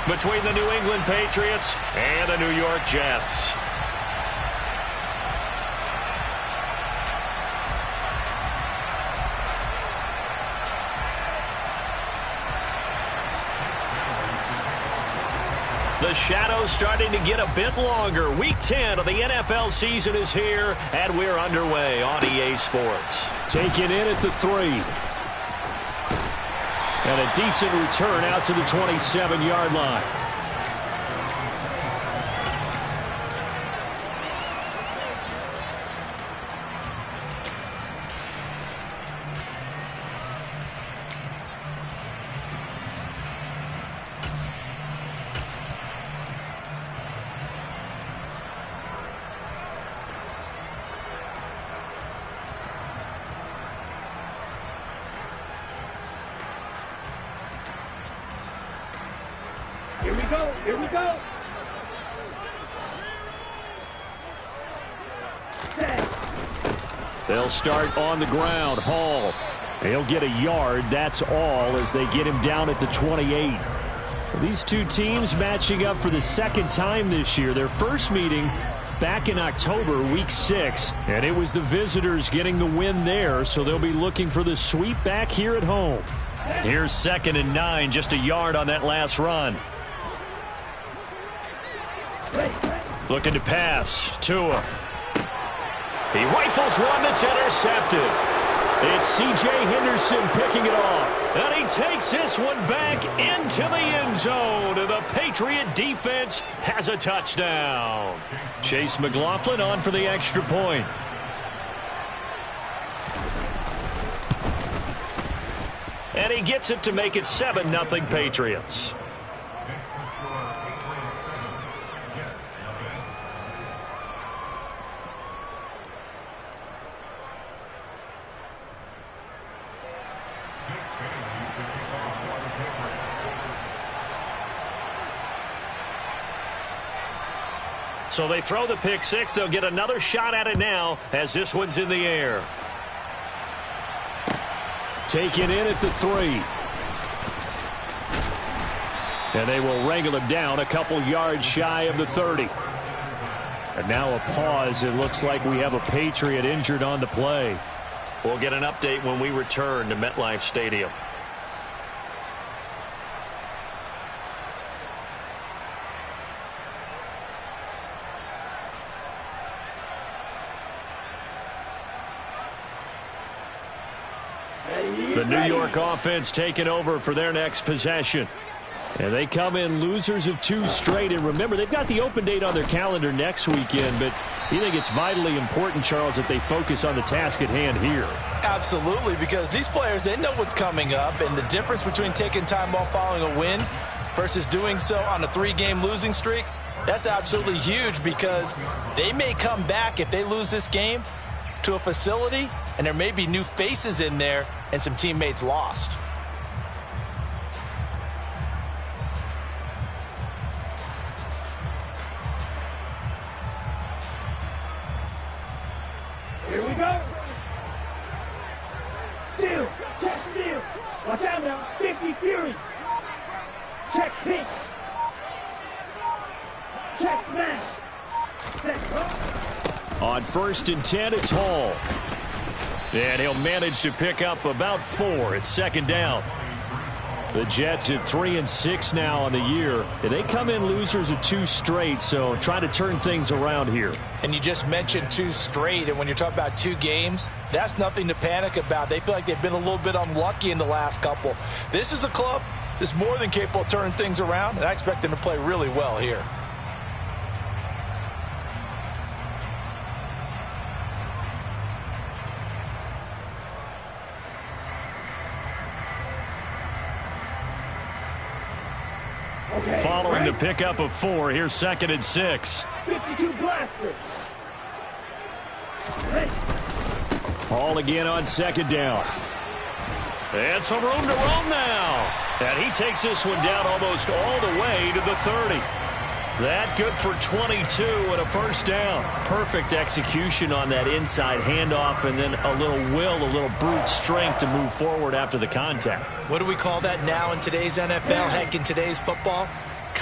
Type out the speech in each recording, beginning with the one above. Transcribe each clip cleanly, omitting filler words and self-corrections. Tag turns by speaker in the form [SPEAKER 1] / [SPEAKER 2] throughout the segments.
[SPEAKER 1] between the New England Patriots and the New York Jets. The shadow's starting to get a bit longer. Week 10 of the NFL season is here, and we're underway on EA Sports.
[SPEAKER 2] Taken in at the 3. And a decent return out to the 27-yard line.
[SPEAKER 3] Here we go. Here we go.
[SPEAKER 2] They'll start on the ground. Hall. He'll get a yard. That's all as they get him down at the 28. These two teams matching up for the second time this year. Their first meeting back in October, week 6. And it was the visitors getting the win there, so they'll be looking for the sweep back here at home.
[SPEAKER 1] Here's 2nd and 9, just a yard on that last run. Looking to pass. Tua. He rifles one that's intercepted.
[SPEAKER 2] It's C.J. Henderson picking it off.
[SPEAKER 1] And he takes this one back into the end zone. And the Patriot defense has a touchdown.
[SPEAKER 2] Chase McLaughlin on for the extra point.
[SPEAKER 1] And he gets it to make it 7-0 Patriots. So they throw the pick 6. They'll get another shot at it now as this one's in the air.
[SPEAKER 2] Taken in at the 3. And they will wrangle him down a couple yards shy of the 30. And now a pause. It looks like we have a Patriot injured on the play.
[SPEAKER 1] We'll get an update when we return to MetLife Stadium.
[SPEAKER 2] The New York offense taking over for their next possession. And they come in losers of 2 straight. And remember, they've got the open date on their calendar next weekend. But you think it's vitally important, Charles, that they focus on the task at hand here?
[SPEAKER 4] Absolutely, because these players, they know what's coming up. And the difference between taking time off following a win versus doing so on a 3-game losing streak, that's absolutely huge, because they may come back if they lose this game to a facility, and there may be new faces in there and some teammates lost.
[SPEAKER 3] Here we go. Steal. Check steal. Watch out now. 50 Fury. Check pink. Check smash.
[SPEAKER 2] On 1st and 10, it's Hall. And he'll manage to pick up about 4. It's 2nd down. The Jets at 3-6 now on the year. And they come in losers of 2 straight, so trying to turn things around here.
[SPEAKER 4] And you just mentioned 2 straight, and when you're talking about 2 games, that's nothing to panic about. They feel like they've been a little bit unlucky in the last couple. This is a club that's more than capable of turning things around, and I expect them to play really well here.
[SPEAKER 1] Following the pickup of 4, here's 2nd and 6.
[SPEAKER 3] 52 blaster.
[SPEAKER 2] Hall again on 2nd down.
[SPEAKER 1] And some room to roam now. And he takes this one down almost all the way to the 30. That good for 22 and a 1st down. Perfect execution on that inside handoff, and then a little will, a little brute strength to move forward after the contact.
[SPEAKER 4] What do we call that now in today's NFL? Heck, in today's football?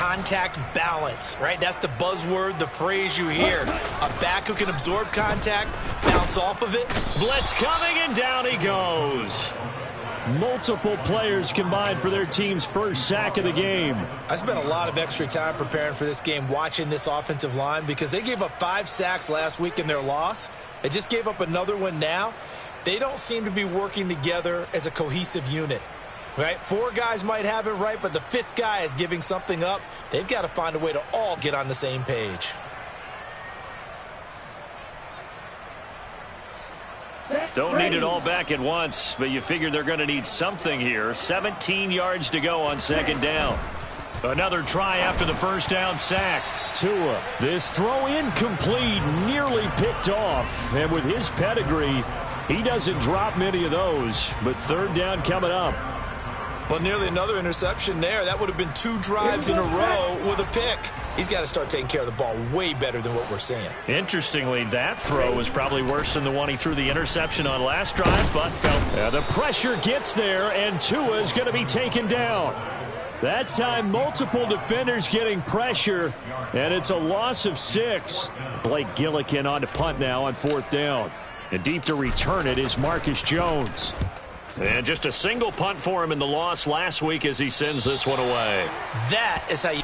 [SPEAKER 4] contact balance, right? That's the buzzword, the phrase you hear. A back who can absorb contact, bounce off of it.
[SPEAKER 2] Blitz coming, and down he goes. Multiple players combined for their team's first sack of the game.
[SPEAKER 4] I spent a lot of extra time preparing for this game, watching this offensive line, because they gave up 5 sacks last week in their loss. They just gave up another one now. They don't seem to be working together as a cohesive unit. Right? 4 guys might have it right, but the 5th guy is giving something up. They've got to find a way to all get on the same page.
[SPEAKER 2] Don't need it all back at once, but you figure they're going to need something here. 17 yards to go on second down. Another try after the first down sack. Tua, this throw incomplete, nearly picked off. And with his pedigree, he doesn't drop many of those. But third down coming up.
[SPEAKER 4] Well, nearly another interception there. That would have been 2 drives in a row with a pick. He's got to start taking care of the ball way better than what we're seeing.
[SPEAKER 2] Interestingly, that throw was probably worse than the one he threw the interception on last drive, but felt the pressure gets there, and Tua is going to be taken down. That time, multiple defenders getting pressure, and it's a loss of 6. Blake Gillikin on to punt now on 4th down. And deep to return it is Marcus Jones. And just a single punt for him in the loss last week as he sends this one away.
[SPEAKER 4] That is how you...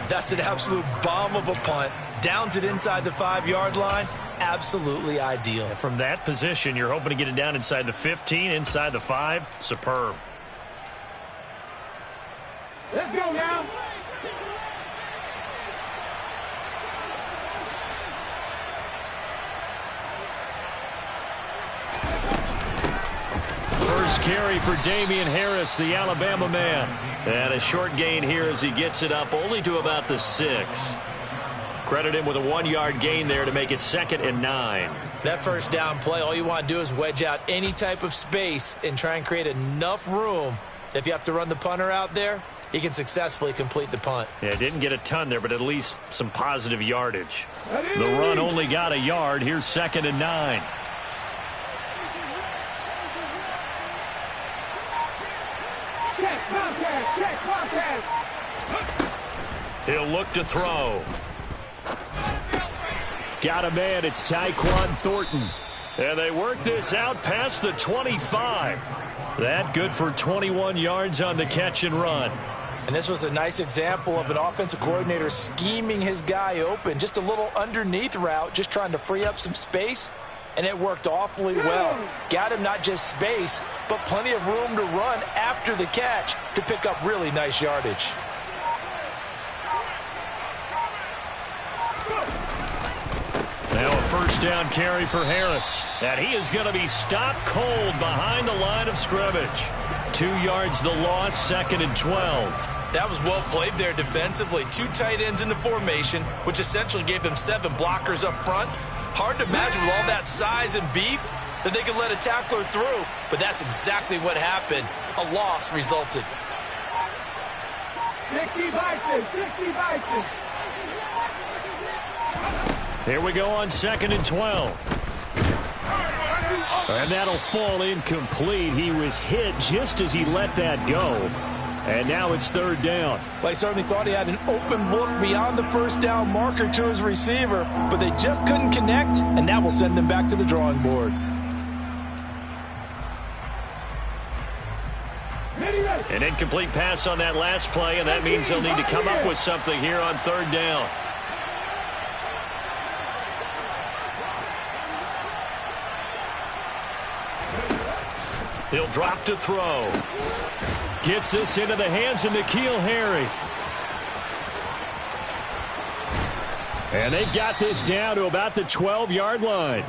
[SPEAKER 4] That's an absolute bomb of a punt. Downs it inside the 5-yard line. Absolutely ideal.
[SPEAKER 2] From that position, you're hoping to get it down inside the 15, inside the 5. Superb.
[SPEAKER 3] Let's go now.
[SPEAKER 2] First carry for Damian Harris, the Alabama man. And a short gain here as he gets it up only to about the 6. Credit him with a 1-yard gain there to make it 2nd and 9.
[SPEAKER 4] That first down play, all you want to do is wedge out any type of space and try and create enough room. If you have to run the punter out there, he can successfully complete the punt.
[SPEAKER 2] Yeah, didn't get a ton there, but at least some positive yardage. The run only got a yard. Here's 2nd and 9. He'll look to throw. Got a man. It's Tyquan Thornton. And they work this out past the 25. That good for 21 yards on the catch and run.
[SPEAKER 4] And this was a nice example of an offensive coordinator scheming his guy open. Just a little underneath route, just trying to free up some space. And it worked awfully well. Got him not just space, but plenty of room to run after the catch to pick up really nice yardage.
[SPEAKER 2] Now a first down carry for Harris. And he is going to be stopped cold behind the line of scrimmage. 2 yards the loss, 2nd and 12.
[SPEAKER 4] That was well played there defensively. 2 tight ends in the formation, which essentially gave them 7 blockers up front. Hard to imagine with all that size and beef that they could let a tackler through, but that's exactly what happened. A loss resulted.
[SPEAKER 3] 60 Bison, 60 Bison.
[SPEAKER 2] Here we go on 2nd and 12. And that'll fall incomplete. He was hit just as he let that go. And now it's 3rd down.
[SPEAKER 4] Well, he certainly thought he had an open look beyond the first down marker to his receiver, but they just couldn't connect, and that will send them back to the drawing board.
[SPEAKER 1] An incomplete pass on that last play, and that means they'll need to come up with something here on third down. He'll drop to throw. Gets this into the hands of N'Keal Harry. And they've got this down to about the 12-yard line.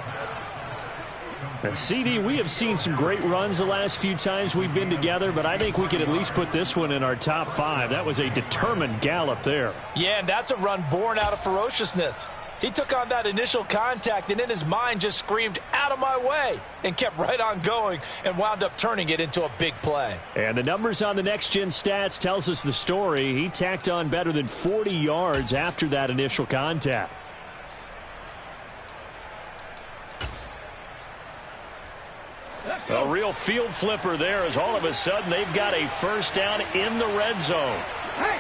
[SPEAKER 1] And CD, we have seen some great runs the last few times we've been together, but I think we could at least put this one in our top 5. That was a determined gallop there.
[SPEAKER 4] Yeah, and that's a run born out of ferociousness. He took on that initial contact and in his mind just screamed, "Out of my way," and kept right on going and wound up turning it into a big play.
[SPEAKER 2] And the numbers on the next-gen stats tells us the story. He tacked on better than 40 yards after that initial contact.
[SPEAKER 1] A real field flipper there as all of a sudden they've got a first down in the red zone.
[SPEAKER 3] Hey,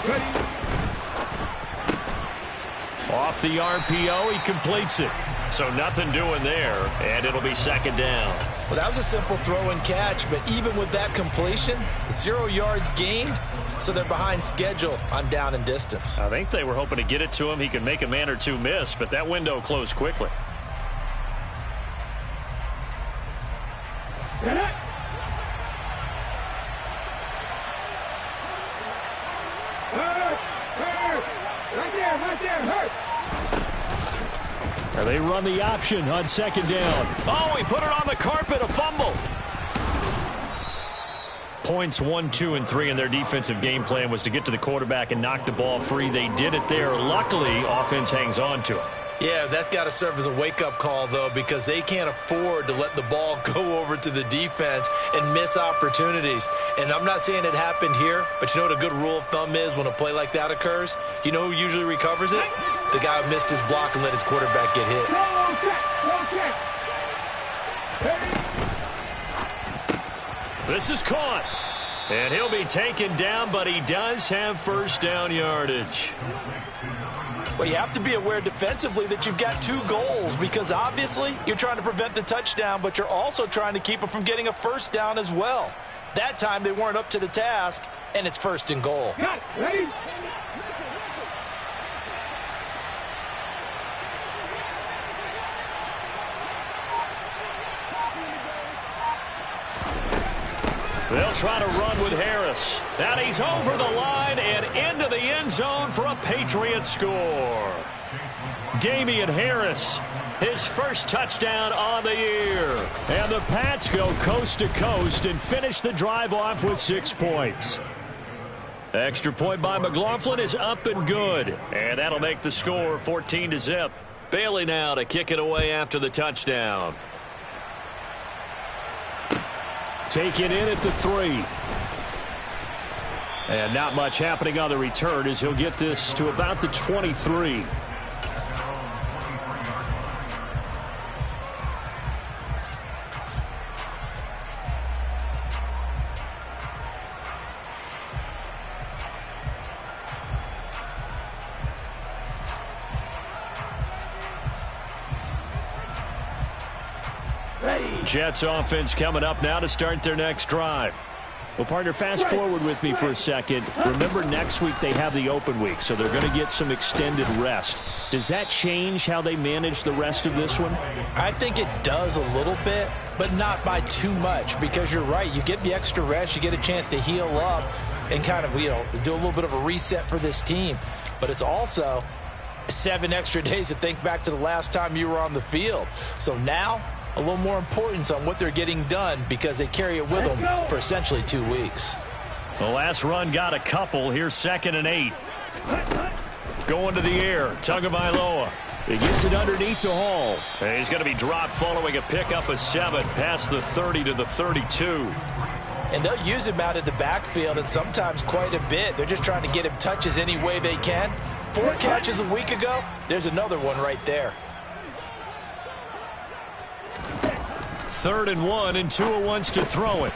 [SPEAKER 3] ready.
[SPEAKER 1] Off the RPO, he completes it. So nothing doing there, and it'll be second down.
[SPEAKER 4] Well, that was a simple throw and catch, but even with that completion, 0 yards gained, so they're behind schedule on down and distance.
[SPEAKER 1] I think they were hoping to get it to him. He could make a man or two miss, but that window closed quickly.
[SPEAKER 2] They run the option on second down.
[SPEAKER 1] Oh, he put it on the carpet, a fumble. Points 1, 2, and 3 in their defensive game plan was to get to the quarterback and knock the ball free. They did it there. Luckily, offense hangs on to it.
[SPEAKER 4] Yeah, that's got to serve as a wake-up call, though, because they can't afford to let the ball go over to the defense and miss opportunities. And I'm not saying it happened here, but you know what a good rule of thumb is when a play like that occurs? You know who usually recovers it? The guy who missed his block and let his quarterback get hit.
[SPEAKER 1] This is caught. And he'll be taken down, but he does have first down yardage.
[SPEAKER 4] Well, you have to be aware defensively that you've got 2 goals because obviously you're trying to prevent the touchdown, but you're also trying to keep it from getting a first down as well. That time they weren't up to the task, and it's first and goal.
[SPEAKER 3] Ready?
[SPEAKER 1] They'll try to run with Harris. And he's over the line and into the end zone for a Patriot score. Damian Harris, his first touchdown on the year.
[SPEAKER 2] And the Pats go coast to coast and finish the drive off with 6 points.
[SPEAKER 1] Extra point by McLaughlin is up and good. And that'll make the score 14-0. Bailey now to kick it away after the touchdown.
[SPEAKER 2] Taken in at the 3. And not much happening on the return as he'll get this to about the 23.
[SPEAKER 1] Jets offense coming up now to start their next drive.
[SPEAKER 2] Well, partner, fast forward with me for a second. Remember, next week they have the open week, so they're going to get some extended rest. Does that change how they manage the rest of this one?
[SPEAKER 4] I think it does a little bit, but not by too much, because you're right. You get the extra rest, you get a chance to heal up and kind of, do a little bit of a reset for this team. But it's also 7 extra days to think back to the last time you were on the field. So now, a little more importance on what they're getting done because they carry it with them for essentially 2 weeks.
[SPEAKER 1] The last run got a couple. Here's 2nd and 8. Going to the air. Tagovailoa.
[SPEAKER 2] He gets it underneath to Hall.
[SPEAKER 1] And he's going to be dropped following a pickup of 7 past the 30 to the 32.
[SPEAKER 4] And they'll use him out of the backfield and sometimes quite a bit. They're just trying to get him touches any way they can. 4 catches a week ago. There's another one right there.
[SPEAKER 1] 3rd and 1, and Tua wants to throw it.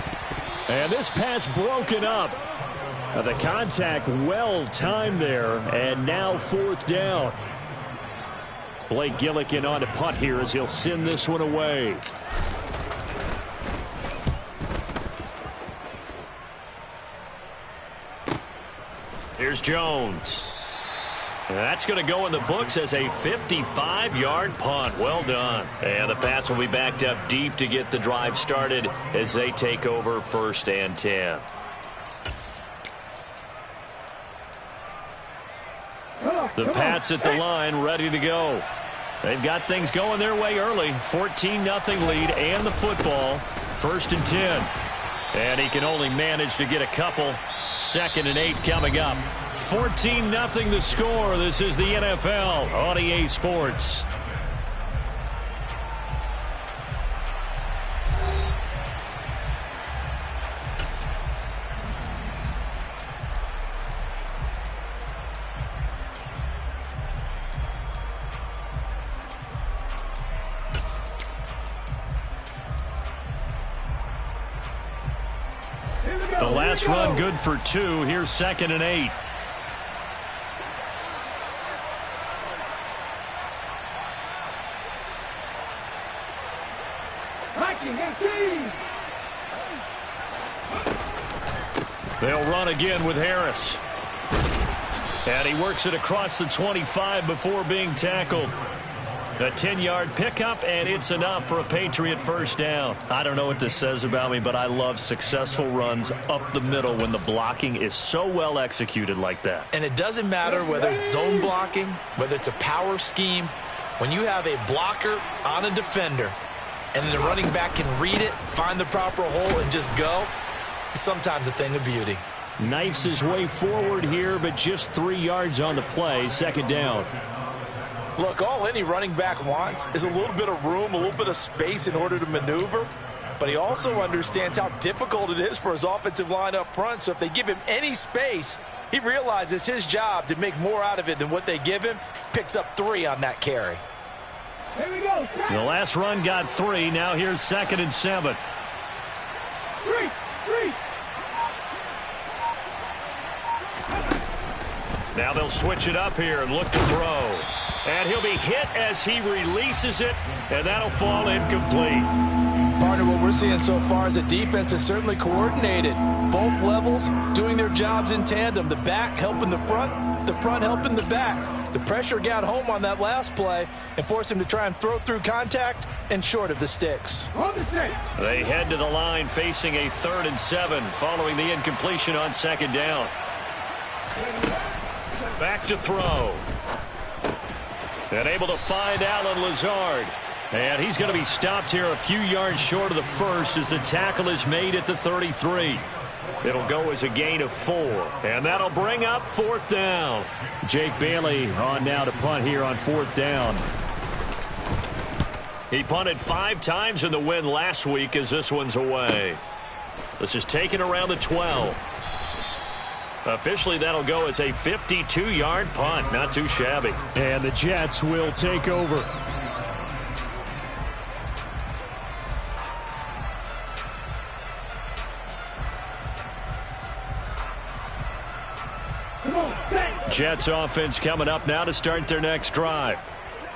[SPEAKER 2] And this pass broken up. The contact well timed there, and now 4th down. Blake Gillikin on to punt here as he'll send this one away.
[SPEAKER 1] Here's Jones. And that's going to go in the books as a 55-yard punt. Well done. And the Pats will be backed up deep to get the drive started as they take over 1st and 10. The Pats at the line ready to go. They've got things going their way early. 14-0 lead and the football. 1st and 10. And he can only manage to get a couple. 2nd and 8 coming up. 14-0 the score. This is the NFL on EA Sports. The last run good for 2. Here's 2nd and 8. They'll run again with Harris. And he works it across the 25 before being tackled. A 10-yard pickup, and it's enough for a Patriot 1st down. I don't know what this says about me, but I love successful runs up the middle when the blocking is so well executed like that.
[SPEAKER 4] And it doesn't matter whether it's zone blocking, whether it's a power scheme. When you have a blocker on a defender, and the running back can read it, find the proper hole, and just go, it's sometimes a thing of beauty.
[SPEAKER 2] Knifes his way forward here, but just 3 yards on the play. 2nd down.
[SPEAKER 4] Look, all any running back wants is a little bit of room, a little bit of space in order to maneuver. But he also understands how difficult it is for his offensive line up front. So if they give him any space, he realizes his job to make more out of it than what they give him. Picks up 3 on that carry.
[SPEAKER 3] Here we go.
[SPEAKER 1] The last run got 3. Now here's 2nd and 7.
[SPEAKER 3] 3.
[SPEAKER 1] Now they'll switch it up here and look to throw. And he'll be hit as he releases it, and that'll fall incomplete.
[SPEAKER 4] Partner, what we're seeing so far is the defense is certainly coordinated. Both levels doing their jobs in tandem. The back helping the front helping the back. The pressure got home on that last play and forced him to try and throw through contact and short of the sticks.
[SPEAKER 1] They head to the line facing a 3rd and 7 following the incompletion on 2nd down. Back to throw. And able to find Allen Lazard. And he's going to be stopped here a few yards short of the 1st as the tackle is made at the 33. It'll go as a gain of 4. And that'll bring up 4th down.
[SPEAKER 2] Jake Bailey on now to punt here on 4th down.
[SPEAKER 1] He punted 5 times in the win last week as this one's away. This is taken around the 12. Officially, that'll go as a 52-yard punt. Not too shabby.
[SPEAKER 2] And the Jets will take over.
[SPEAKER 1] Jets offense coming up now to start their next drive.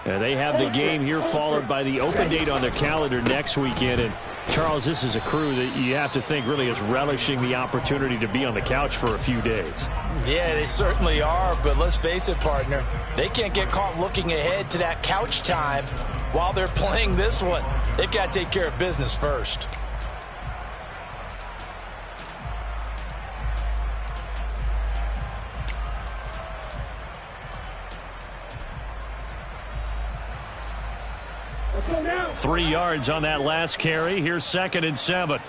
[SPEAKER 2] And they have the game here followed by the open date on their calendar next weekend. And Charles, this is a crew that you have to think really is relishing the opportunity to be on the couch for a few days.
[SPEAKER 4] Yeah, they certainly are, but let's face it, partner. They can't get caught looking ahead to that couch time while they're playing this one. They've got to take care of business first.
[SPEAKER 3] Now.
[SPEAKER 1] 3 yards on that last carry. Here's 2nd and 7.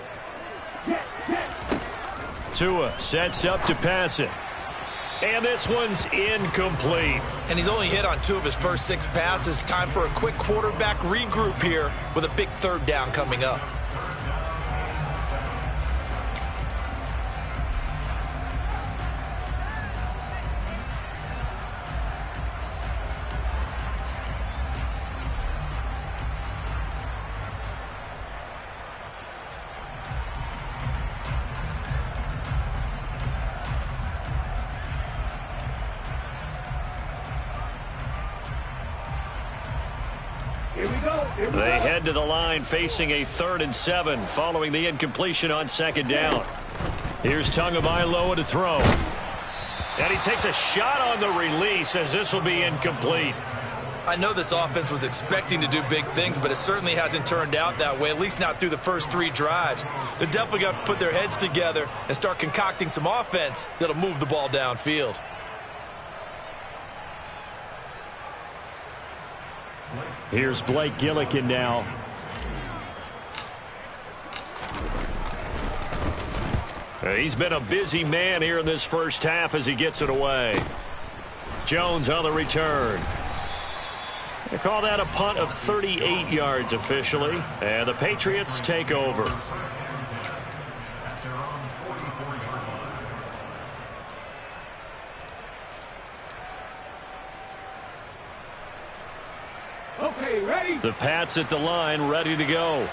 [SPEAKER 1] Tua sets up to pass it. And this one's incomplete.
[SPEAKER 4] And he's only hit on 2 of his first 6 passes. Time for a quick quarterback regroup here with a big 3rd down coming up.
[SPEAKER 1] They head to the line facing a 3rd and 7 following the incompletion on 2nd down. Here's Tagovailoa to throw. And he takes a shot on the release as this will be incomplete.
[SPEAKER 4] I know this offense was expecting to do big things, but it certainly hasn't turned out that way, at least not through the first 3 drives. They're definitely going to have to put their heads together and start concocting some offense that'll move the ball downfield.
[SPEAKER 2] Here's Blake Gillikin now.
[SPEAKER 1] He's been a busy man here in this first half as he gets it away. Jones on the return. They call that a punt of 38 yards officially, and the Patriots take over.
[SPEAKER 3] Okay, ready?
[SPEAKER 1] The Pats at the line, ready to go.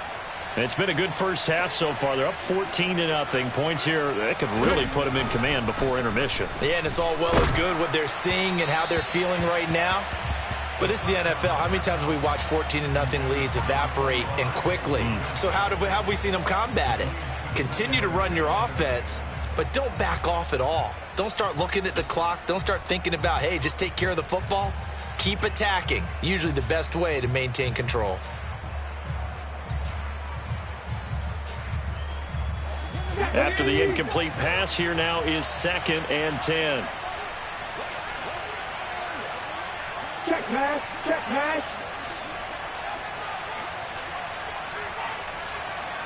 [SPEAKER 1] It's been a good first half so far. They're up 14-0. Points here, they could really put them in command before intermission.
[SPEAKER 4] Yeah, and it's all well and good what they're seeing and how they're feeling right now. But this is the NFL. How many times have we watched 14-0 leads evaporate and quickly? So how have we seen them combat it? Continue to run your offense, but don't back off at all. Don't start looking at the clock. Don't start thinking about, hey, just take care of the football. Keep attacking. Usually the best way to maintain control.
[SPEAKER 1] After the incomplete pass, here now is 2nd and 10.
[SPEAKER 3] Check pass, check pass.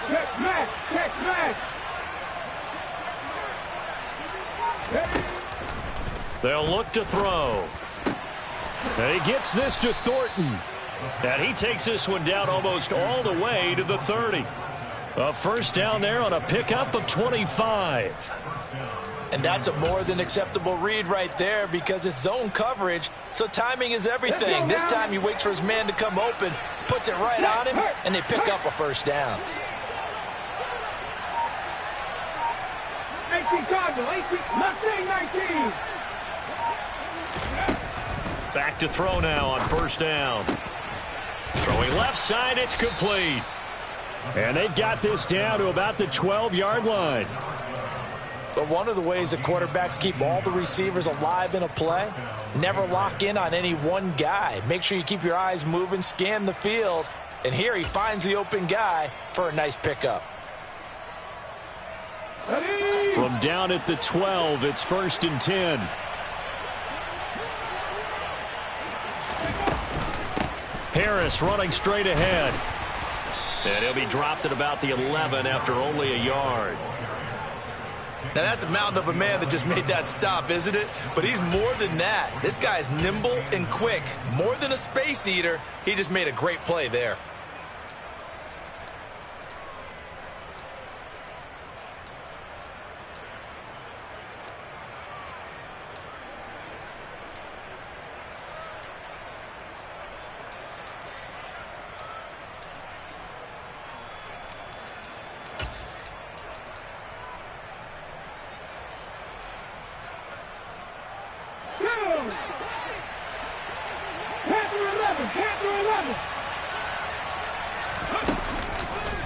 [SPEAKER 3] Check pass, check pass.
[SPEAKER 1] They'll look to throw. And he gets this to Thornton. And he takes this one down almost all the way to the 30. A first down there on a pickup of 25.
[SPEAKER 4] And that's a more than acceptable read right there because it's zone coverage, so timing is everything. This time he waits for his man to come open, puts it right on him, and they pick up a first down.
[SPEAKER 3] 18 Cardinal, 18, Mustang 19.
[SPEAKER 1] Back to throw now on first down. Throwing left side, it's complete.
[SPEAKER 2] And they've got this down to about the 12-yard line.
[SPEAKER 4] But one of the ways that quarterbacks keep all the receivers alive in a play, never lock in on any one guy. Make sure you keep your eyes moving, scan the field. And here he finds the open guy for a nice pickup.
[SPEAKER 2] From down at the 12, it's 1st and 10.
[SPEAKER 1] Harris running straight ahead. And he'll be dropped at about the 11 after only a yard.
[SPEAKER 4] Now that's a mountain of a man that just made that stop, isn't it? But he's more than that. This guy's nimble and quick. More than a space eater, he just made a great play there.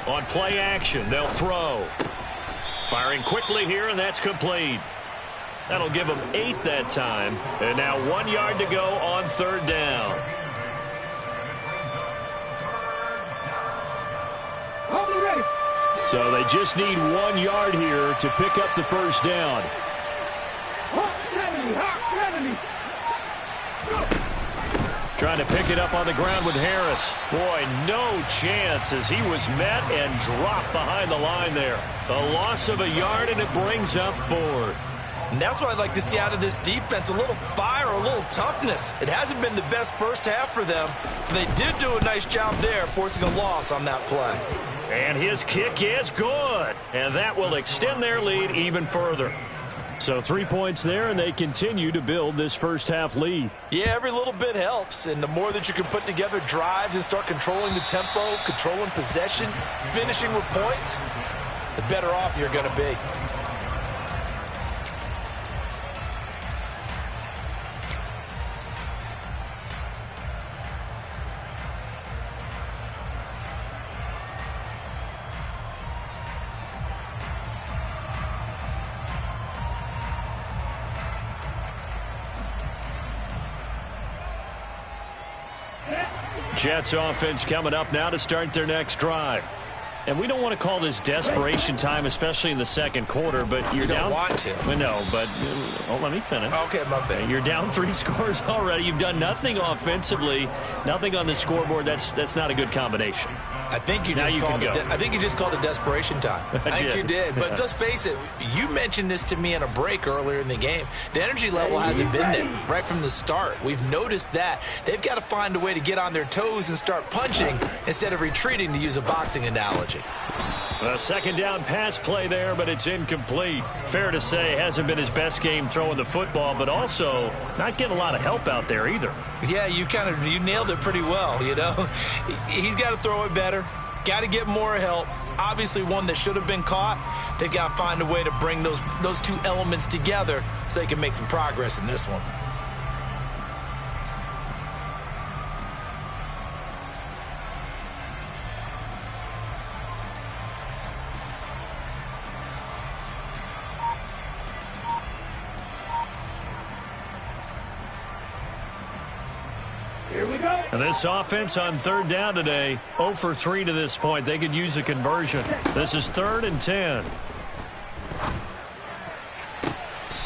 [SPEAKER 1] On play action, they'll throw. Firing quickly here, and that's complete. That'll give them 8 that time. And now 1 yard to go on 3rd down.
[SPEAKER 2] So they just need 1 yard here to pick up the first down.
[SPEAKER 1] Trying to pick it up on the ground with Harris. Boy, no chance as he was met and dropped behind the line there. A loss of a yard, and it brings up 4th.
[SPEAKER 4] And that's what I'd like to see out of this defense, a little fire, a little toughness. It hasn't been the best first half for them. They did do a nice job there, forcing a loss on that play.
[SPEAKER 1] And his kick is good. And that will extend their lead even further.
[SPEAKER 2] So 3 points there, and they continue to build this first half lead.
[SPEAKER 4] Yeah, every little bit helps. And the more that you can put together drives and start controlling the tempo, controlling possession, finishing with points, the better off you're going to be.
[SPEAKER 2] Jets offense coming up now to start their next drive. And we don't want to call this desperation time, especially in the second quarter, but you're down.
[SPEAKER 4] You don't want to.
[SPEAKER 2] No, but let me finish.
[SPEAKER 4] Okay, my bad.
[SPEAKER 2] You're down 3 scores already. You've done nothing offensively, nothing on the scoreboard. That's not a good combination.
[SPEAKER 4] I think you just called it desperation time. I think you did. But let's face it, you mentioned this to me in a break earlier in the game. The energy level hasn't been there right from the start. We've noticed that. They've got to find a way to get on their toes and start punching instead of retreating, to use a boxing analogy.
[SPEAKER 2] A second down pass play there, but it's incomplete. Fair to say, hasn't been his best game throwing the football, but also not getting a lot of help out there either.
[SPEAKER 4] Yeah, you nailed it pretty well, you know. He's got to throw it better, got to get more help. Obviously one that should have been caught. They've got to find a way to bring those two elements together so they can make some progress in this one.
[SPEAKER 2] And this offense on third down today, 0 for 3 to this point. They could use a conversion. This is 3rd and 10.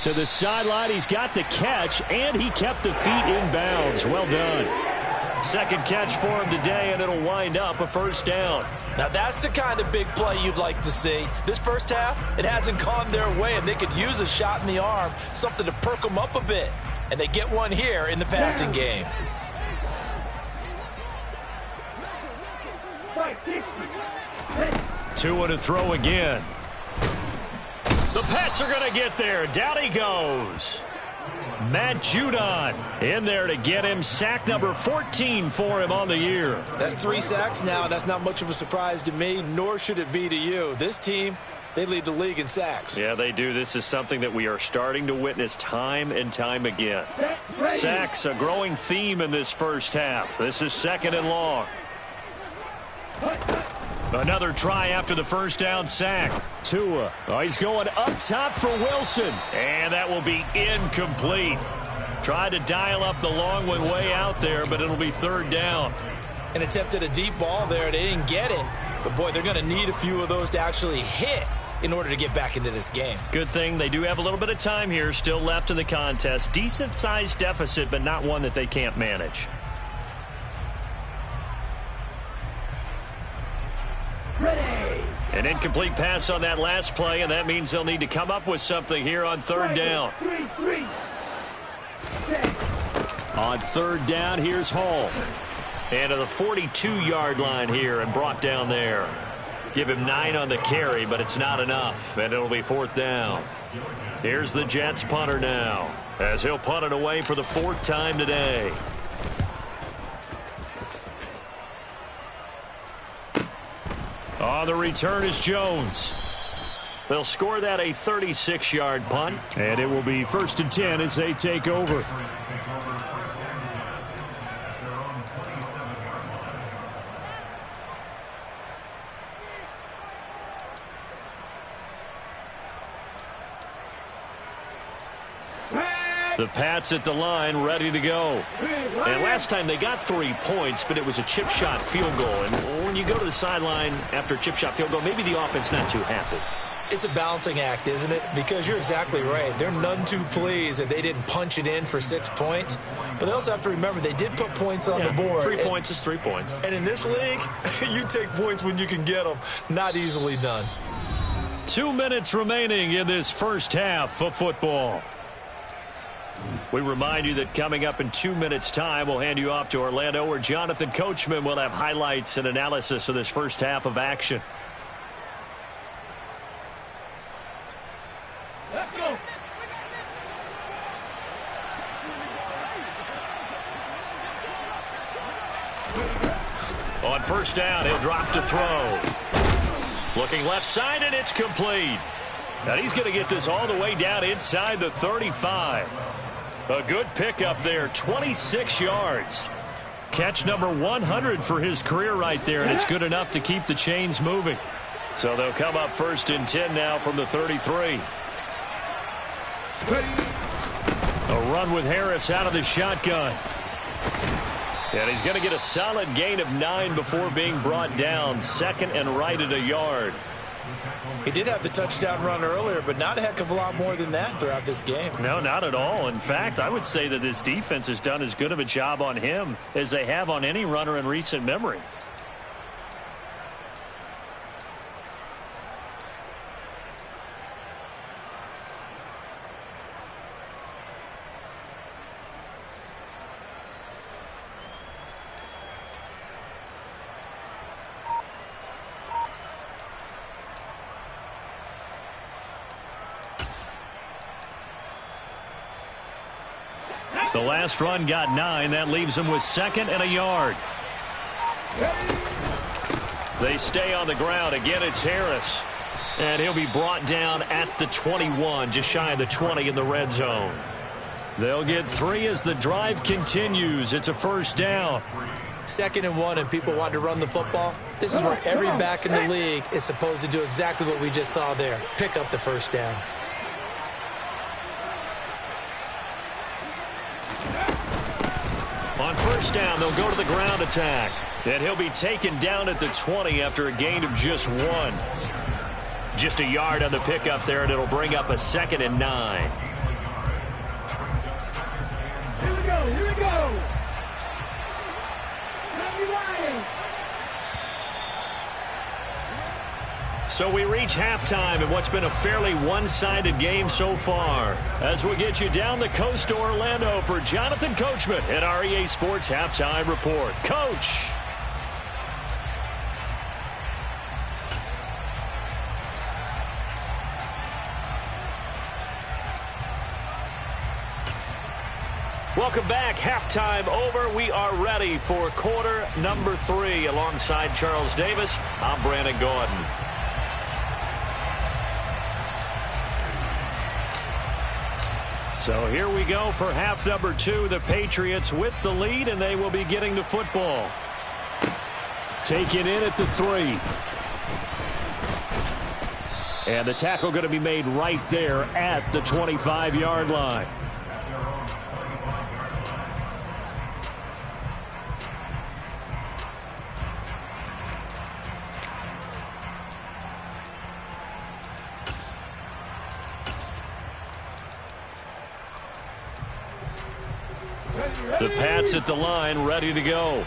[SPEAKER 2] To the sideline, he's got the catch, and he kept the feet in bounds. Well done. Second catch for him today, and it'll wind up a first down.
[SPEAKER 4] Now that's the kind of big play you'd like to see. This first half, it hasn't gone their way, and they could use a shot in the arm, something to perk them up a bit. And they get one here in the passing game.
[SPEAKER 2] Tua to throw again. The Pats are going to get there. Down he goes. Matt Judon in there to get him. Sack number 14 for him on the year.
[SPEAKER 4] That's 3 sacks now, and that's not much of a surprise to me, nor should it be to you. This team, they lead the league in sacks.
[SPEAKER 2] Yeah, they do. This is something that we are starting to witness time and time again. Sacks, a growing theme in this first half. This is 2nd and long. Another try after the first down sack. Tua. Oh, he's going up top for Wilson. And that will be incomplete. Tried to dial up the long one way out there, but it'll be 3rd down.
[SPEAKER 4] And attempted a deep ball there. They didn't get it. But, boy, they're going to need a few of those to actually hit in order to get back into this game.
[SPEAKER 2] Good thing they do have a little bit of time here still left in the contest. Decent-sized deficit, but not one that they can't manage. An incomplete pass on that last play, and that means they'll need to come up with something here on 3rd down. On 3rd down, here's Hall. And to the 42-yard line here and brought down there. Give him 9 on the carry, but it's not enough, and it'll be 4th down. Here's the Jets punter now, as he'll punt it away for the 4th time today. On the return is Jones. They'll score that a 36-yard punt, and it will be 1st and 10 as they take over. The Pats at the line, ready to go. And last time they got 3 points, but it was a chip shot field goal. And when you go to the sideline after a chip shot field goal, maybe the offense not too happy.
[SPEAKER 4] It's a balancing act, isn't it? Because you're exactly right. They're none too pleased that they didn't punch it in for 6 points. But they also have to remember they did put points on the board.
[SPEAKER 2] 3 points is 3 points.
[SPEAKER 4] And in this league, you take points when you can get them. Not easily done.
[SPEAKER 2] 2 minutes remaining in this first half of football. We remind you that coming up in 2 minutes' time, we'll hand you off to Orlando, where Jonathan Coachman will have highlights and analysis of this first half of action.
[SPEAKER 3] Let's go.
[SPEAKER 2] On 1st down, he'll drop to throw. Looking left side, and it's complete. Now he's going to get this all the way down inside the 35. A good pickup there, 26 yards. Catch number 100 for his career right there, and it's good enough to keep the chains moving. So they'll come up 1st and 10 now from the 33. A run with Harris out of the shotgun.
[SPEAKER 1] And he's going to get a solid gain of 9 before being brought down. 2nd and right at a yard.
[SPEAKER 4] He did have the touchdown run earlier, but not a heck of a lot more than that throughout this game.
[SPEAKER 2] No, not at all. In fact, I would say that this defense has done as good of a job on him as they have on any runner in recent memory. The last run got 9. That leaves them with 2nd and a yard. They stay on the ground. Again, it's Harris. And he'll be brought down at the 21, just shy of the 20 in the red zone. They'll get 3 as the drive continues. It's a first down.
[SPEAKER 4] 2nd and 1, and people want to run the football. This is where every back in the league is supposed to do exactly what we just saw there. Pick up the first down.
[SPEAKER 2] On first down, they'll go to the ground attack. And he'll be taken down at the 20 after a gain of just 1. Just a yard on the pickup there, and it'll bring up a 2nd and 9.
[SPEAKER 3] Here we go, here we go.
[SPEAKER 2] So we reach halftime in what's been a fairly one-sided game so far. As we'll get you down the coast to Orlando for Jonathan Coachman at our EA Sports Halftime Report. Coach. Welcome back. Halftime over. We are ready for quarter number 3. Alongside Charles Davis, I'm Brandon Gordon. So here we go for half number 2. The Patriots with the lead, and they will be getting the football. Taken in at the 3. And the tackle going to be made right there at the 25-yard line. The Pats at the line, ready to go.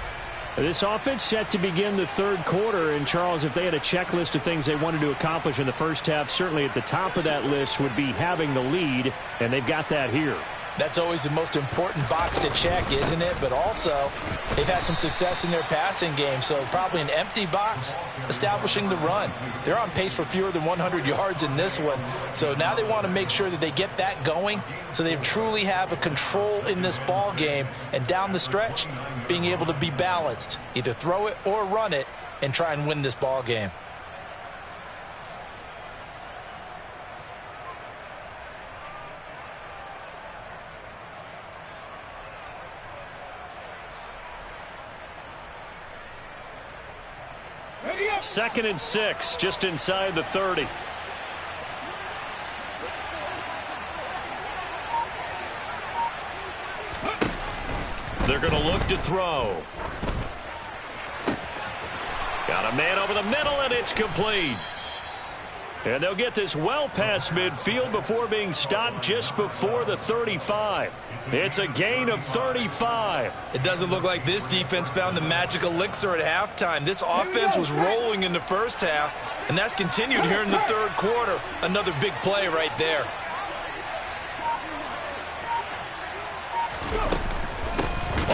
[SPEAKER 2] This offense set to begin the third quarter. And, Charles, if they had a checklist of things they wanted to accomplish in the first half, certainly at the top of that list would be having the lead, and they've got that here.
[SPEAKER 4] That's always the most important box to check, isn't it? But also, they've had some success in their passing game, so probably an empty box establishing the run. They're on pace for fewer than 100 yards in this one, so now they want to make sure that they get that going so they truly have a control in this ball game, and down the stretch, being able to be balanced, either throw it or run it, and try and win this ball game.
[SPEAKER 2] Second and 6, just inside the 30. They're going to look to throw. Got a man over the middle, and it's complete. And they'll get this well past midfield before being stopped just before the 35. It's a gain of 35.
[SPEAKER 4] It doesn't look like this defense found the magic elixir at halftime. This offense was rolling in the first half, and that's continued here in the third quarter. Another big play right there.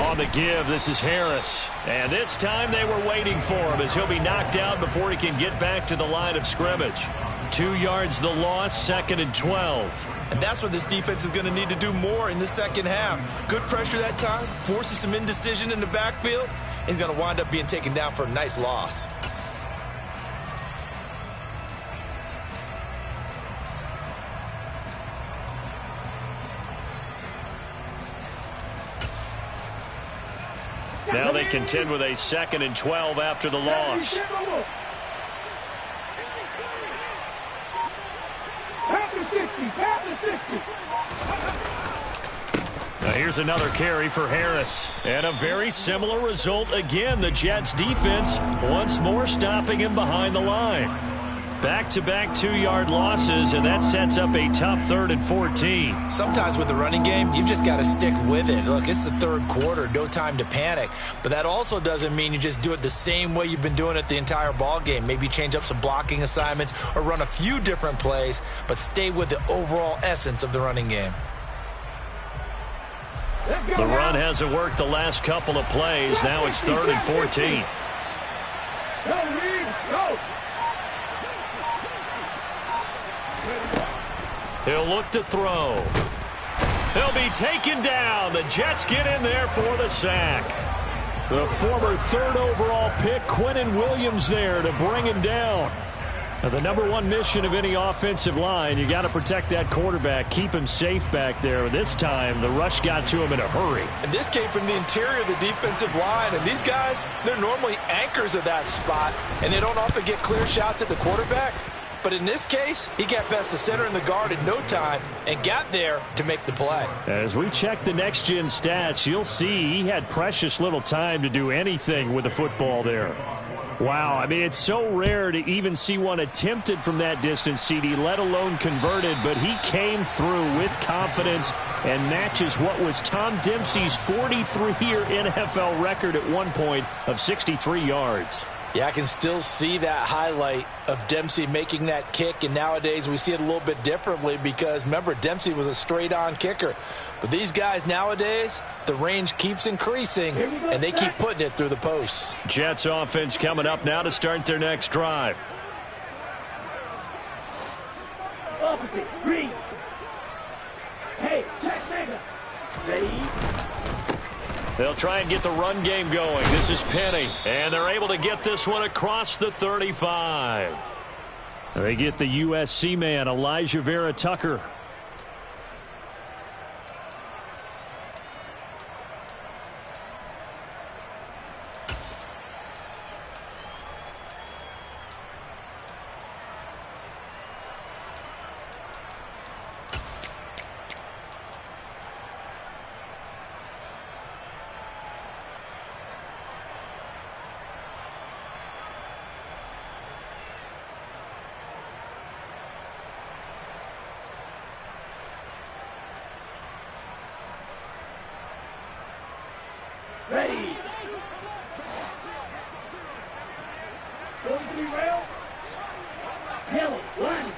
[SPEAKER 2] On the give, this is Harris. And this time they were waiting for him as he'll be knocked down before he can get back to the line of scrimmage. 2 yards the loss, 2nd and 12.
[SPEAKER 4] And that's what this defense is going to need to do more in the second half. Good pressure that time, forces some indecision in the backfield. He's going to wind up being taken down for a nice loss.
[SPEAKER 2] Now they contend with a 2nd and 12 after the loss.
[SPEAKER 1] Here's another carry for Harris. And a very similar result again. The Jets defense once more stopping him behind the line. Back-to-back 2-yard losses, and that sets up a tough 3rd and 14.
[SPEAKER 4] Sometimes with the running game, you've just got to stick with it. Look, it's the 3rd quarter, no time to panic. But that also doesn't mean you just do it the same way you've been doing it the entire ball game. Maybe change up some blocking assignments or run a few different plays, but stay with the overall essence of the running game.
[SPEAKER 1] The run hasn't worked the last couple of plays. Now it's 3rd and 14.
[SPEAKER 3] Go.
[SPEAKER 1] He'll look to throw. He'll be taken down. The Jets get in there for the sack. The former 3rd overall pick, Quinnen Williams, there to bring him down. Now, the #1 mission of any offensive line, you got to protect that quarterback, keep him safe back there. This time, the rush got to him in a hurry.
[SPEAKER 4] And this came from the interior of the defensive line. And these guys, they're normally anchors of that spot, and they don't often get clear shots at the quarterback. But in this case, he got past the center and the guard in no time and got there to make the play.
[SPEAKER 2] As we check the next-gen stats, you'll see he had precious little time to do anything with the football there. Wow, I mean, it's so rare to even see one attempted from that distance, CD, let alone converted, but he came through with confidence and matches what was Tom Dempsey's 43-year NFL record at one point of 63 yards.
[SPEAKER 4] Yeah, I can still see that highlight of Dempsey making that kick, and nowadays we see it a little bit differently because, remember, Dempsey was a straight-on kicker. But these guys nowadays, the range keeps increasing, and they keep putting it through the posts.
[SPEAKER 1] Jets offense coming up now to start their next drive.
[SPEAKER 3] Opposite, green. Hey, check mega. Ready?
[SPEAKER 1] They'll try and get the run game going. This is Penny, and they're able to get this one across the 35.
[SPEAKER 2] They get the USC man, Elijah Vera Tucker.
[SPEAKER 3] Ready. Going to be rail. Yellow, one.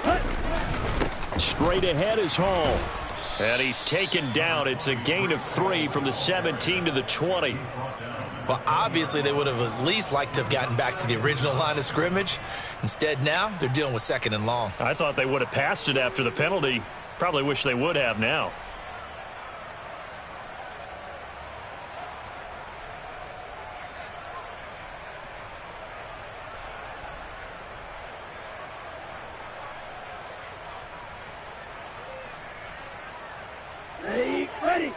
[SPEAKER 3] Hut.
[SPEAKER 2] Straight ahead is Hall.
[SPEAKER 1] And he's taken down. It's a gain of 3 from the 17 to the 20.
[SPEAKER 4] Well, obviously they would have at least liked to have gotten back to the original line of scrimmage. Instead, now they're dealing with 2nd and long.
[SPEAKER 1] I thought they would have passed it after the penalty. Probably wish they would have now.
[SPEAKER 3] Ready.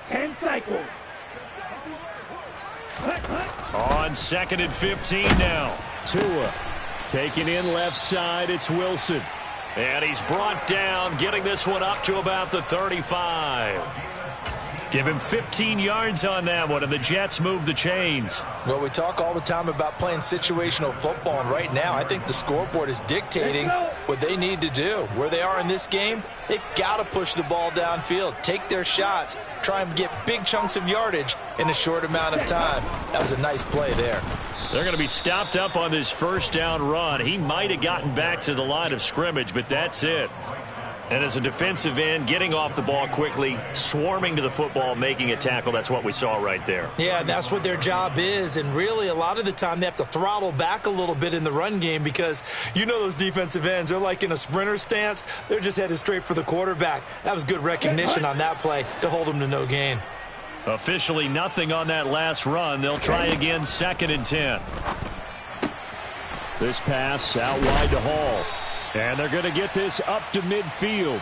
[SPEAKER 3] 10 cycles.
[SPEAKER 1] On 2nd and 15 now.
[SPEAKER 2] Tua taking in left side. It's Wilson.
[SPEAKER 1] And he's brought down, getting this one up to about the 35. Give him 15 yards on that one, and the Jets move the chains.
[SPEAKER 4] Well, we talk all the time about playing situational football, and right now I think the scoreboard is dictating what they need to do. Where they are in this game, they've got to push the ball downfield, take their shots, try and get big chunks of yardage in a short amount of time. That was a nice play there.
[SPEAKER 1] They're going to be stopped up on this 1st down run. He might have gotten back to the line of scrimmage, but that's it. And as a defensive end, getting off the ball quickly, swarming to the football, making a tackle, that's what we saw right there.
[SPEAKER 4] Yeah, that's what their job is, and really a lot of the time they have to throttle back a little bit in the run game because you know those defensive ends, they're like in a sprinter stance. They're just headed straight for the quarterback. That was good recognition on that play to hold them to no gain.
[SPEAKER 1] Officially nothing on that last run. They'll try again 2nd and 10.
[SPEAKER 2] This pass out wide to Hall. And they're going to get this up to midfield.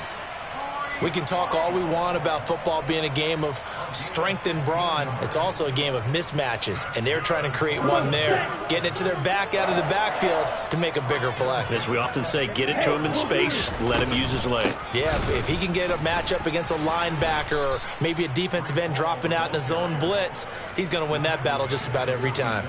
[SPEAKER 4] We can talk all we want about football being a game of strength and brawn. It's also a game of mismatches, and they're trying to create one there, getting it to their back out of the backfield to make a bigger play.
[SPEAKER 1] As we often say, get it to him in space, let him use his leg.
[SPEAKER 4] Yeah, if he can get a matchup against a linebacker or maybe a defensive end dropping out in a zone blitz, he's going to win that battle just about every time.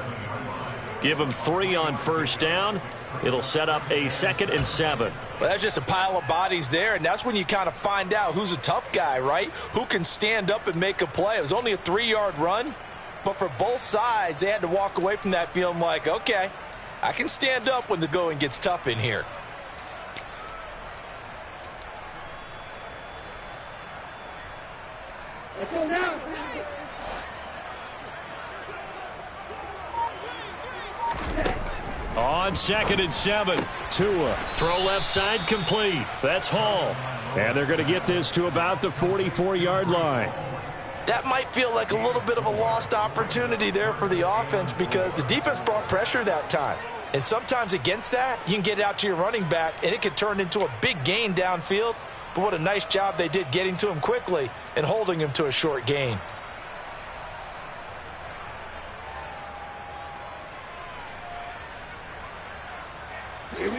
[SPEAKER 1] Give him 3 on first down. It'll set up a 2nd and 7.
[SPEAKER 4] Well, that's just a pile of bodies there, and that's when you kind of find out who's a tough guy, right? Who can stand up and make a play. It was only a 3-yard run, but for both sides, they had to walk away from that feeling like, okay, I can stand up when the going gets tough in here.
[SPEAKER 3] Let's go now.
[SPEAKER 1] On 2nd and 7.
[SPEAKER 2] Tua.
[SPEAKER 1] Throw left side complete. That's Hall.
[SPEAKER 2] And they're going to get this to about the 44-yard line.
[SPEAKER 4] That might feel like a little bit of a lost opportunity there for the offense because the defense brought pressure that time. And sometimes against that, you can get it out to your running back, and it could turn into a big gain downfield. But what a nice job they did getting to him quickly and holding him to a short gain.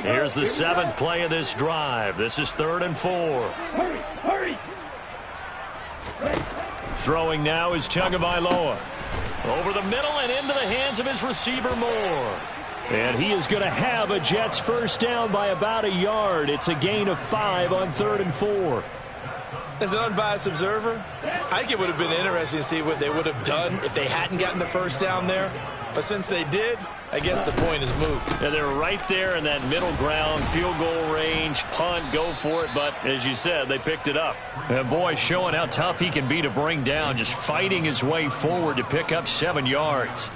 [SPEAKER 1] Here's the 7th play of this drive. This is 3rd and 4.
[SPEAKER 3] Hurry!
[SPEAKER 1] Throwing now is Tagovailoa. Over the middle and into the hands of his receiver Moore.
[SPEAKER 2] And he is going to have a Jets first down by about a yard. It's a gain of 5 on 3rd and 4.
[SPEAKER 4] As an unbiased observer, I think it would have been interesting to see what they would have done if they hadn't gotten the first down there. But since they did, I guess the point is moot.
[SPEAKER 1] And they're right there in that middle ground, field goal range, punt, go for it. But as you said, they picked it up. And boy, showing how tough he can be to bring down, just fighting his way forward to pick up 7 yards.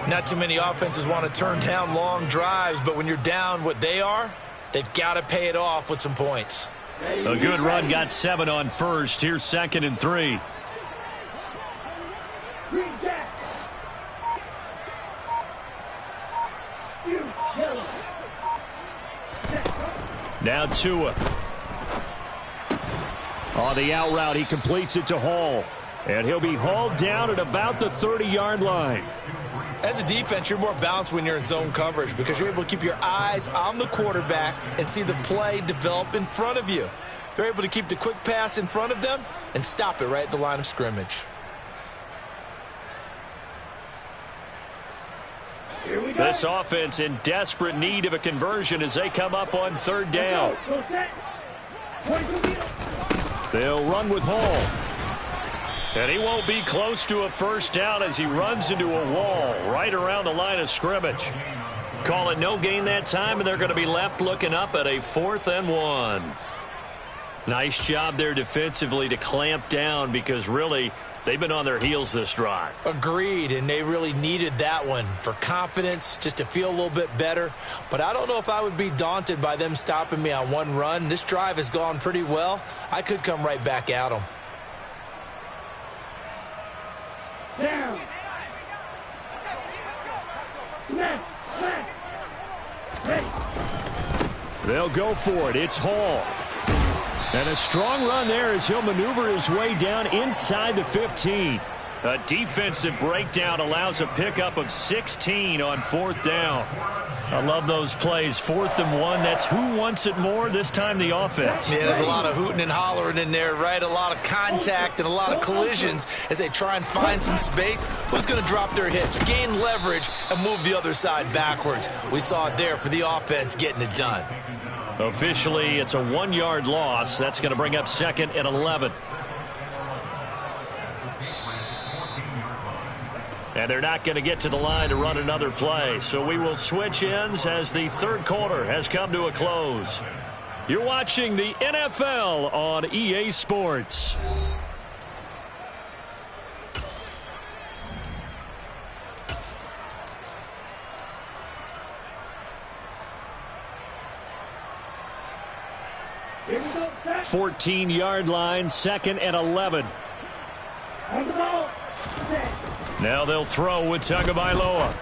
[SPEAKER 4] Not too many offenses want to turn down long drives, but when you're down what they are, they've got to pay it off with some points.
[SPEAKER 1] A good run, got 7 on first. Here's 2nd and 3.
[SPEAKER 2] Now Tua. On the out route, he completes it to Hall. And he'll be hauled down at about the 30-yard line.
[SPEAKER 4] As a defense, you're more balanced when you're in zone coverage because you're able to keep your eyes on the quarterback and see the play develop in front of you. They're able to keep the quick pass in front of them and stop it right at the line of scrimmage.
[SPEAKER 1] This offense in desperate need of a conversion as they come up on 3rd down.
[SPEAKER 2] They'll run with Hall.
[SPEAKER 1] And he won't be close to a first down as he runs into a wall right around the line of scrimmage. Call it no gain that time, and they're going to be left looking up at a 4th and 1. Nice job there defensively to clamp down because really they've been on their heels this drive.
[SPEAKER 4] Agreed, and they really needed that one for confidence, just to feel a little bit better. But I don't know if I would be daunted by them stopping me on one run. This drive has gone pretty well. I could come right back at them.
[SPEAKER 3] Down.
[SPEAKER 2] They'll go for it. It's Hall. And a strong run there as he'll maneuver his way down inside the 15.
[SPEAKER 1] A defensive breakdown allows a pickup of 16 on 4th down. I love those plays. 4th and 1. That's who wants it more, this time the offense.
[SPEAKER 4] Yeah, there's a lot of hooting and hollering in there, right? A lot of contact and a lot of collisions as they try and find some space. Who's going to drop their hips, gain leverage, and move the other side backwards? We saw it there for the offense getting it done.
[SPEAKER 1] Officially, it's a 1-yard loss. That's going to bring up 2nd and 11. And they're not going to get to the line to run another play. So we will switch ends as the 3rd quarter has come to a close. You're watching the NFL on EA Sports.
[SPEAKER 3] Here we go, set.
[SPEAKER 2] 14-yard line, 2nd and 11.
[SPEAKER 3] On the ball. Set.
[SPEAKER 1] Now they'll throw with Tagovailoa.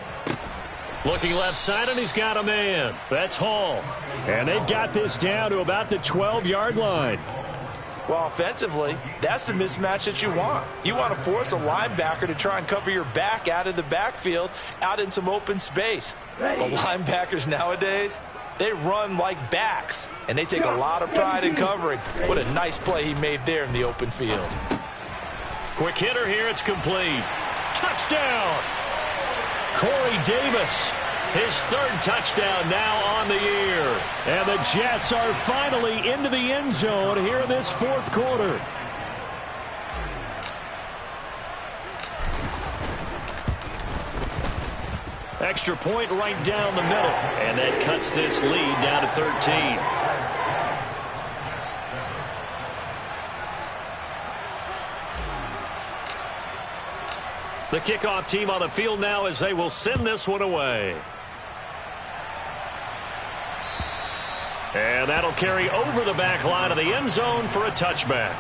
[SPEAKER 1] Looking left side, and he's got a man. That's Hall.
[SPEAKER 2] And they've got this down to about the 12-yard line.
[SPEAKER 4] Well, offensively, that's the mismatch that you want. You want to force a linebacker to try and cover your back out of the backfield, out in some open space. The linebackers nowadays, they run like backs, and they take a lot of pride in covering. What a nice play he made there in the open field.
[SPEAKER 1] Quick hitter here, it's complete. Touchdown! Corey Davis, his third touchdown now on the year.
[SPEAKER 2] And the Jets are finally into the end zone here in this fourth quarter.
[SPEAKER 1] Extra point right down the middle. And that cuts this lead down to 13. The kickoff team on the field now as they will send this one away. And that'll carry over the back line of the end zone for a touchback.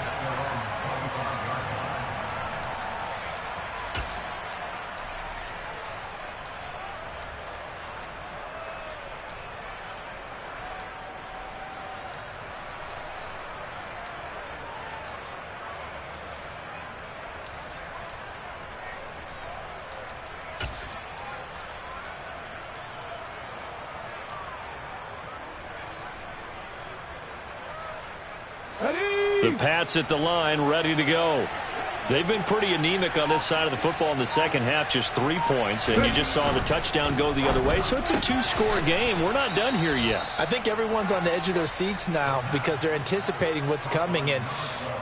[SPEAKER 1] The Pats at the line, ready to go. They've been pretty anemic on this side of the football in the second half, just 3 points, and you just saw the touchdown go the other way, so it's a 2-score game. We're not done here yet.
[SPEAKER 4] I think everyone's on the edge of their seats now because they're anticipating what's coming, and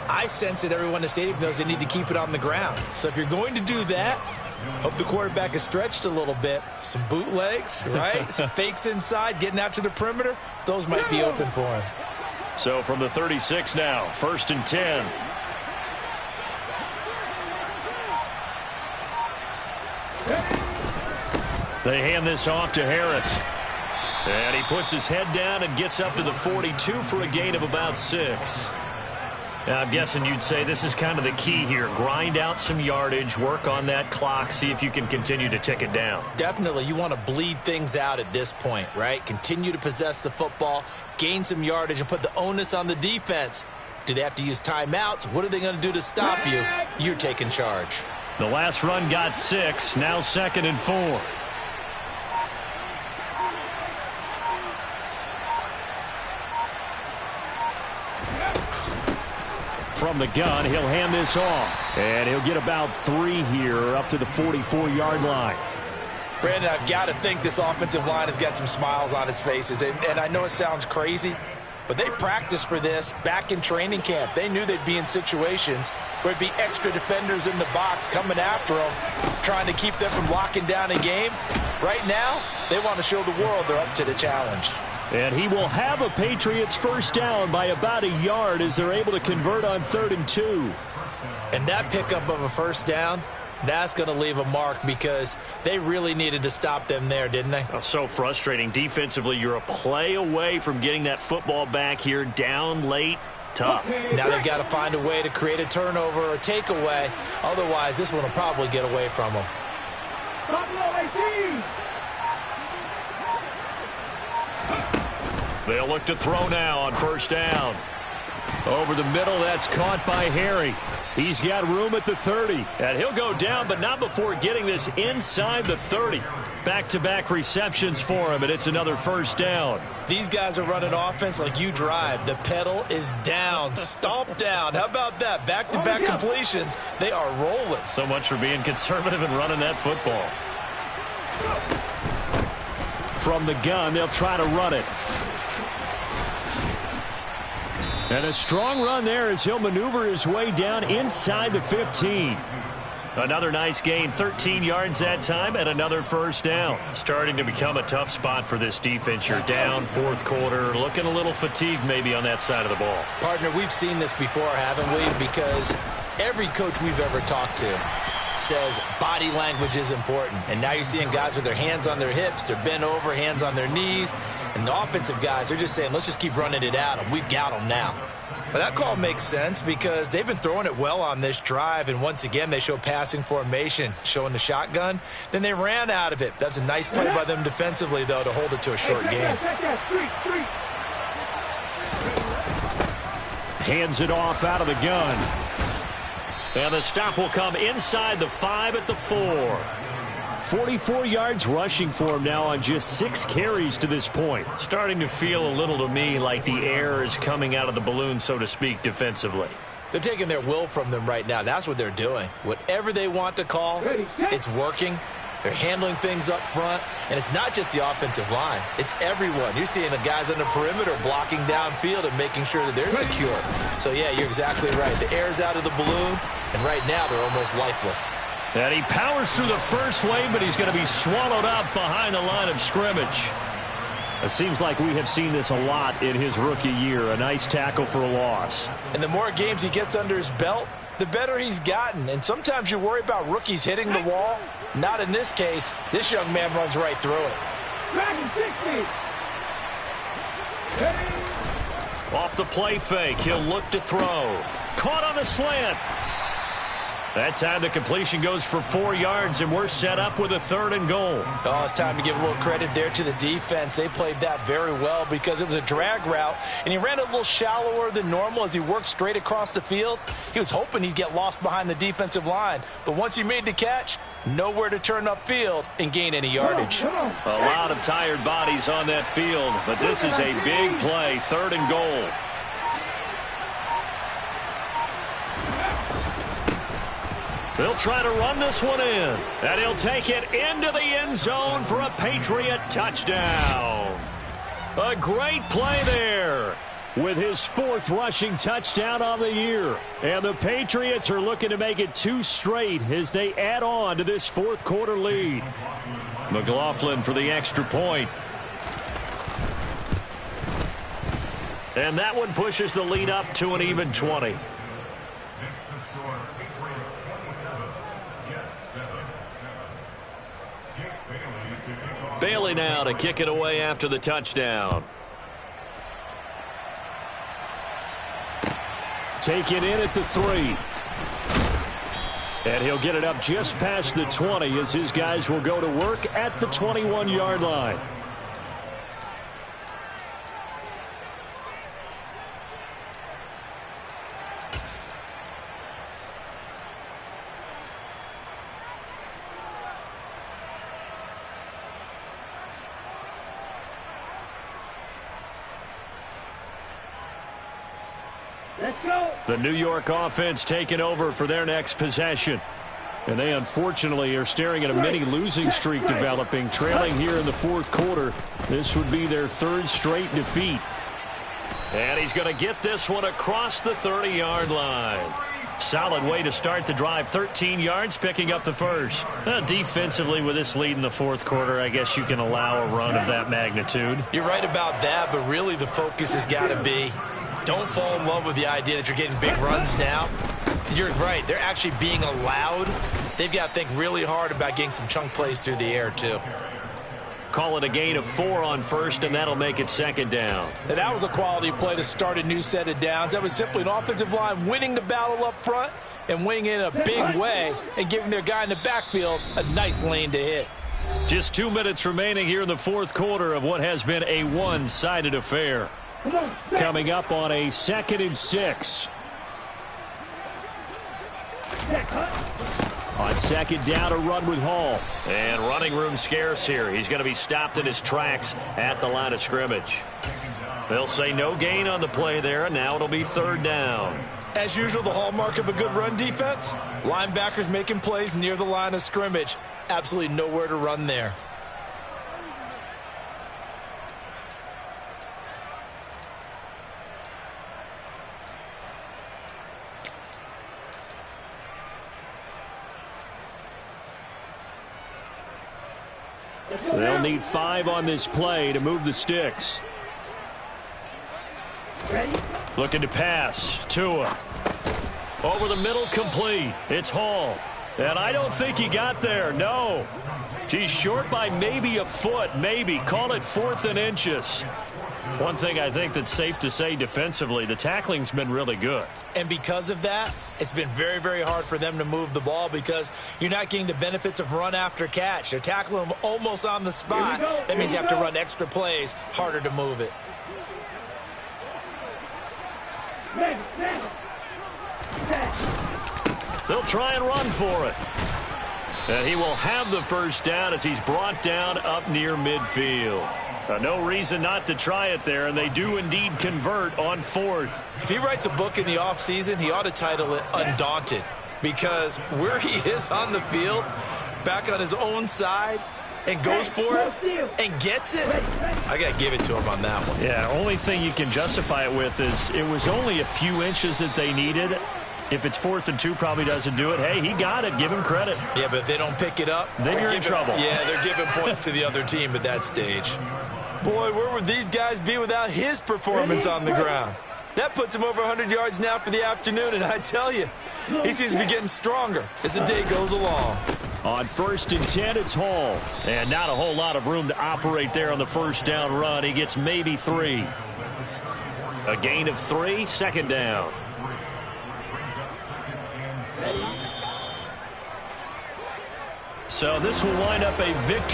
[SPEAKER 4] I sense that everyone in the stadium knows they need to keep it on the ground. So if you're going to do that, hope the quarterback is stretched a little bit. Some bootlegs, right? Some fakes inside, getting out to the perimeter. Those might be open for him.
[SPEAKER 1] So from the 36 now, 1st and 10. They hand this off to Harris. And he puts his head down and gets up to the 42 for a gain of about 6. Now, I'm guessing you'd say this is kind of the key here. Grind out some yardage, work on that clock, see if you can continue to tick it down.
[SPEAKER 4] Definitely. You want to bleed things out at this point, right? Continue to possess the football, gain some yardage, and put the onus on the defense. Do they have to use timeouts? What are they going to do to stop you? You're taking charge.
[SPEAKER 1] The last run got 6, now 2nd and 4.
[SPEAKER 2] From the gun, he'll hand this off. And he'll get about 3 here up to the 44-yard line.
[SPEAKER 4] Brandon, I've got to think this offensive line has got some smiles on its faces. And I know it sounds crazy, but they practiced for this back in training camp. They knew they'd be in situations where it'd be extra defenders in the box coming after them, trying to keep them from locking down a game. Right now, they want to show the world they're up to the challenge.
[SPEAKER 2] And he will have a Patriots first down by about 1 yard as they're able to convert on 3rd and 2.
[SPEAKER 4] And that pickup of a first down, that's going to leave a mark because they really needed to stop them there, didn't they?
[SPEAKER 1] Oh, so frustrating. Defensively, you're a play away from getting that football back here, down late, tough.
[SPEAKER 4] Now they've got to find a way to create a turnover or takeaway. Otherwise, this one will probably get away from them.
[SPEAKER 1] They'll look to throw now on first down.
[SPEAKER 2] Over the middle, that's caught by Harry. He's got room at the 30.
[SPEAKER 1] And he'll go down, but not before getting this inside the 30. Back-to-back receptions for him, and it's another first down.
[SPEAKER 4] These guys are running offense like you drive. The pedal is down, stomp down. How about that? Back-to-back completions. They are rolling.
[SPEAKER 1] So much for being conservative and running that football.
[SPEAKER 2] From the gun, they'll try to run it. And a strong run there as he'll maneuver his way down inside the 15.
[SPEAKER 1] Another nice gain, 13 yards that time, and another first down. Starting to become a tough spot for this defense. You're down, 4th quarter, looking a little fatigued maybe on that side of the ball.
[SPEAKER 4] Partner, we've seen this before, haven't we? Because every coach we've ever talked to says body language is important. And now you're seeing guys with their hands on their hips, they're bent over, hands on their knees. And the offensive guys, they're just saying, let's just keep running it at them. We've got them now. But that call makes sense because they've been throwing it well on this drive. And once again, they show passing formation, showing the shotgun. Then they ran out of it. That's a nice play by them defensively, though, to hold it to a short game.
[SPEAKER 2] Hands it off out of the gun.
[SPEAKER 1] And the stop will come inside the 5 at the 4.
[SPEAKER 2] 44 yards rushing for him now on just 6 carries to this point.
[SPEAKER 1] Starting to feel a little to me like the air is coming out of the balloon, so to speak, defensively.
[SPEAKER 4] They're taking their will from them right now. That's what they're doing. Whatever they want to call, it's working. They're handling things up front, and it's not just the offensive line. It's everyone. You're seeing the guys on the perimeter blocking downfield and making sure that they're secure. So, yeah, you're exactly right. The air's out of the balloon, and right now they're almost lifeless.
[SPEAKER 1] And he powers through the first wave, but he's going to be swallowed up behind the line of scrimmage.
[SPEAKER 2] It seems like we have seen this a lot in his rookie year. A nice tackle for a loss.
[SPEAKER 4] And the more games he gets under his belt, the better he's gotten. And sometimes you worry about rookies hitting the wall. Not in this case. This young man runs right through it.
[SPEAKER 1] Off the play fake, he'll look to throw. Caught on the slant. That time the completion goes for 4 yards, and we're set up with a 3rd and goal.
[SPEAKER 4] Oh, it's time to give a little credit there to the defense. They played that very well because it was a drag route, and he ran a little shallower than normal as he worked straight across the field. He was hoping he'd get lost behind the defensive line, but once he made the catch, nowhere to turn upfield and gain any yardage.
[SPEAKER 1] A lot of tired bodies on that field, but this is a big play, 3rd and goal. They'll try to run this one in, and he'll take it into the end zone for a Patriot touchdown. A great play there.
[SPEAKER 2] With his 4th rushing touchdown on the year. And the Patriots are looking to make it 2 straight as they add on to this 4th quarter lead.
[SPEAKER 1] McLaughlin for the extra point. And that one pushes the lead up to an even 20. Bailey now to kick it away after the touchdown.
[SPEAKER 2] Take it in at the 3. And he'll get it up just past the 20 as his guys will go to work at the 21-yard line.
[SPEAKER 1] The New York offense taking over for their next possession.
[SPEAKER 2] And they unfortunately are staring at a mini losing streak developing, trailing here in the 4th quarter. This would be their 3rd straight defeat.
[SPEAKER 1] And he's going to get this one across the 30-yard line. Solid way to start the drive. 13 yards, picking up the 1st. Defensively, with this lead in the 4th quarter, I guess you can allow a run of that magnitude.
[SPEAKER 4] You're right about that, but really the focus has got to be don't fall in love with the idea that you're getting big runs now. You're right. They're actually being allowed. They've got to think really hard about getting some chunk plays through the air, too.
[SPEAKER 1] Call it a gain of 4 on 1st, and that'll make it 2nd down.
[SPEAKER 4] And that was a quality play to start a new set of downs. That was simply an offensive line winning the battle up front and winning it in a big way and giving their guy in the backfield a nice lane to hit.
[SPEAKER 1] Just 2 minutes remaining here in the 4th quarter of what has been a one-sided affair.
[SPEAKER 2] Coming up on a 2nd and 6. On 2nd down, a run with Hall.
[SPEAKER 1] And running room scarce here. He's going to be stopped in his tracks at the line of scrimmage. They'll say no gain on the play there, and now it'll be 3rd down.
[SPEAKER 4] As usual, the hallmark of a good run defense, linebackers making plays near the line of scrimmage. Absolutely nowhere to run there.
[SPEAKER 2] They'll need 5 on this play to move the sticks.
[SPEAKER 1] Looking to pass. Tua. Over the middle, complete. It's Hall. And I don't think he got there. No. He's short by maybe a foot. Maybe. Call it 4th and inches. One thing I think that's safe to say defensively, the tackling's been really good.
[SPEAKER 4] And because of that, it's been very, very hard for them to move the ball because you're not getting the benefits of run after catch. They're tackling them almost on the spot. That means you have to run extra plays, harder to move it.
[SPEAKER 1] They'll try and run for it. And he will have the first down as he's brought down up near midfield. No reason not to try it there, and they do indeed convert on fourth.
[SPEAKER 4] If he writes a book in the offseason, he ought to title it Undaunted, because where he is on the field, back on his own side, and goes for it and gets it, I got to give it to him on that one.
[SPEAKER 1] Yeah, only thing you can justify it with is it was only a few inches that they needed. If it's 4th and 2, probably doesn't do it. Hey, he got it. Give him credit.
[SPEAKER 4] Yeah, but if they don't pick it up,
[SPEAKER 1] then you're in trouble.
[SPEAKER 4] Yeah, they're giving points to the other team at that stage. Boy, where would these guys be without his performance on the ground? That puts him over 100 yards now for the afternoon, and I tell you, he seems to be getting stronger as the day goes along.
[SPEAKER 1] On 1st and 10, it's Hall. And not a whole lot of room to operate there on the first down run. He gets maybe 3. A gain of 3, 2nd down. So this will wind up a victory.